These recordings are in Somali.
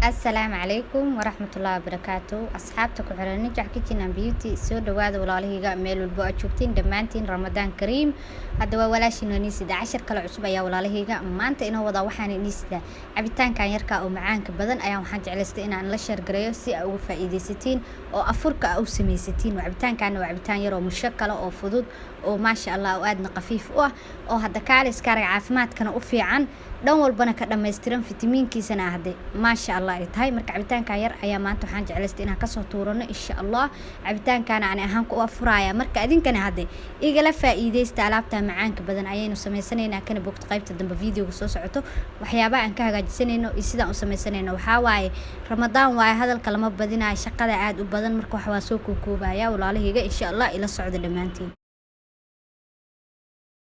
السلام عليكم ورحمة الله وبركاته أصحابتك وحنا نجح كيتشن أند بيوتي soo dhawaada walaalahayga meel walbo aad joogtiin dhammaantiin Ramadaan Kariim hadda waa walaashin niisida 10 kale cusub ayaa walaalahayga maanta inoo wada waxaan niisida cabitaankan yarka oo macaanka badan ayaa waxaan jeclaystay inaan la share gareeyo si aad uga faa'iideysatiin oo afurka aad u samaysatiin cabitaankan waa cabitaan yar oo mushakala oo fudud oo maasha Allah oo aadna qafiif u ah oo hadda kaalis kaarga caafimaadkana u fiican dhan walbana ka dhameystiran fitamiinkiisana ahday maasha Allah ay tahay marka cabitaankan yar ayaa maanta waxaan jeclaystay inaan ka soo tuurano insha Allah cabitaankan aan ahaan ku afuraya marka idinkana hadday igala faa'iideysta alaabta macaanka badan ayaynu sameysanaynaa kana bogta qaybta dambe videoga soo socoto waxyaabaha aan ka hagaajisanayno iyo sidaan u sameysanaynno waxa waaye Ramadaan waaye hadalka lama badinayo shaqada aad u badan marka wax waa soo koobaya walaalahayga insha Allah ila socdo dhamaantiin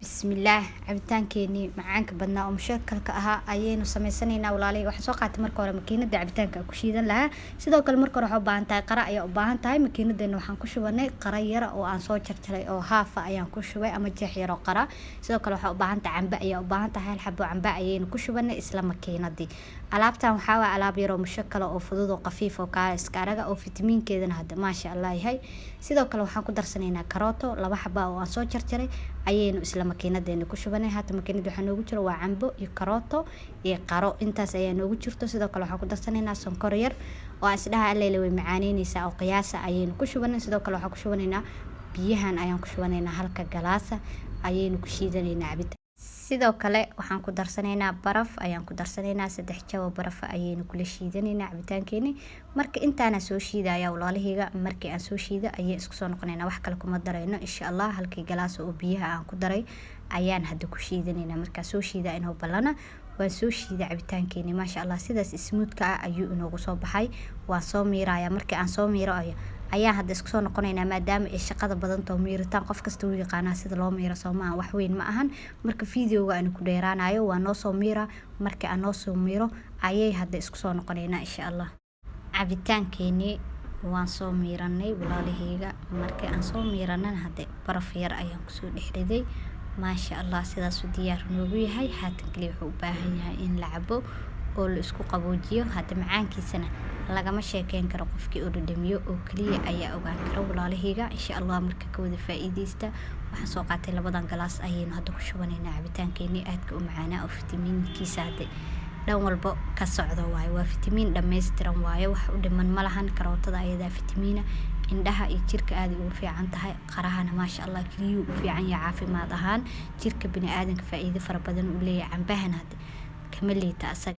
بسم الله عبتان كيني معانك بدنا ومشكلك أها أيين وسميسنينا ولا واحد سوقات مركورة مكينة دي عبتان كوشيدا لها سيدو كل مركورة حب عن تاي قراء يا أباهن تاي مكينة دي إنه حنكوش وناي قرايرة أو عن صوت شرتلي أو هافة أيام كوشوا أما جح يرا قراء سيدو كل حب عن تاي عن بقى يا أباهن تاي الحبوا عن بقى أيين كوش وناي إسلام مكينة دي ألعبتها محاوى على بيرو مشكلة أو فضود وقفيفة وكاس كارجة أو فيتامين كذا هذا ما شاء الله هاي سيدو كل حنكو درسنينا كاروتو لبا حبة أو عن صوت شرتلي ayaynu isla makiinadeena ku shubanay hata makiinada waxa noogu jiro waa cambo iyo karooto iyo qaro intaas ayaa noogu jirto sidoo kale waxa ku darsanaynaa sonkor yar oo isdhaha leele way macaaneynaysa oo qiyaasa ayaynu ku shubanay sidoo kale waxa ku shubanaynaa biyahan ayaan ku shubanaynaa halka galaasa ayaynu ku shiidanaynaa cabitaan sidoo kale waxaan ku darsanaynaa baraf ayaan ku darsanaynaa 3 jawa baraf ayaynu kula shiidanaynaa cabitaankeeni marka intaana soo shiidaya walaalahayga markii aan soo shiido ayay isku soo noqonaynaa wax kale kuma darayno insha Allah halkii galaas oo biyaha aan ku daray ayaan hadda ku shiidanaynaa marka soo shiida inoo balana waan soo shiida cabitaankeeni maasha Allah sidaas smooth ka ayuu inoogu soo baxay waan soo miiraya markii aan soo miiro ayaa hadda isku soo noqonaynaa maadaama ay shaqada badan tahay miiritaan qof kasta uu yaqaan sida loo miiro Soomaa wax weyn ma ahan marka videoga aan ku dheeraanayo waa noo soo miira markii aan noo soo miiro ayay hadda isku soo noqonaynaa insha Allah cabitaankeeni waan soo miiranay walaalahayga markii aan soo miiranana hadda baraf yar ayaan ku soo dhexriday maasha Allah sidaas u diyaar noogu yahay haatan kaliya wuxuu u baahan yahay in la cabo oo la isku qaboojiyo hadda macaankiisana lagama sheekeyn karo qofkii oo dhadhamiyo oo kaliya ayaa ogaan kara walaalahayga insha Allah marka ka wada faa'iideysta waxaan soo qaatay labadan galaas ayaynu hadda ku shubanaynaa cabitaankeeni aadka u macaana oo fitamiinkiisa hadda dhan walba ka socdo waaye waa fitamiin dhameystiran waaye wax u dhiman ma lahan karootada ayada fitamiina indhaha iyo jirka aad ugu fiican tahay qarahana maasha Allah kaliya u fiican yahay caafimaad ahaan jirka bini'aadanka faa'iido fara badan u leeyahay cambahana hadda kama liita asaga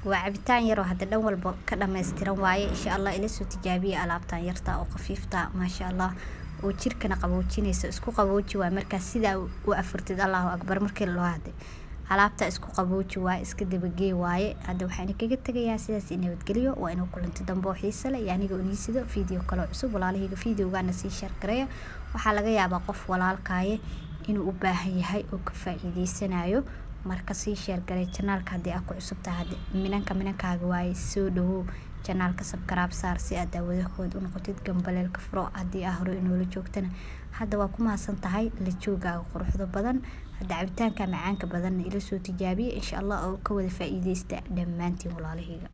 waa cabitaan yar oo hadda dhan walba ka dhameystiran waaye insha Allah ila soo tijaabiya alaabtan yarta oo qafiifta maasha Allah oo jirkana qaboojinaysa isku qabooji waa marka sida uu afurtid Allahu akbar markii loo haday alaabta isku qabooji waa iska dabagee waaye hadda waxaan kaga tagayaa sidaas in nabadgeliyo waa inuu kulanti dambe xiiso leh yaaniga oo niisido video kale cusub walaalahayga videogaana sii share gareeya waxa laga yaabaa qof walaalkaaye inuu u baahan yahay oo ka faa'iideysanayo marka sii share gareey channelka hadii aad ku cusub tahay minankaaga waaye soo dhawo channelka subscribe saar si aad daawadahood u noqotid gambaleelka furo hadii aad hore inoo la joogtana hadda waa ku maasan tahay la joogaaga quruxda badan hadda cabitaanka macaanka badan ila soo tijaabiye insha Allah oo ka wada faa'iideysta dhamaantiin walaalahayga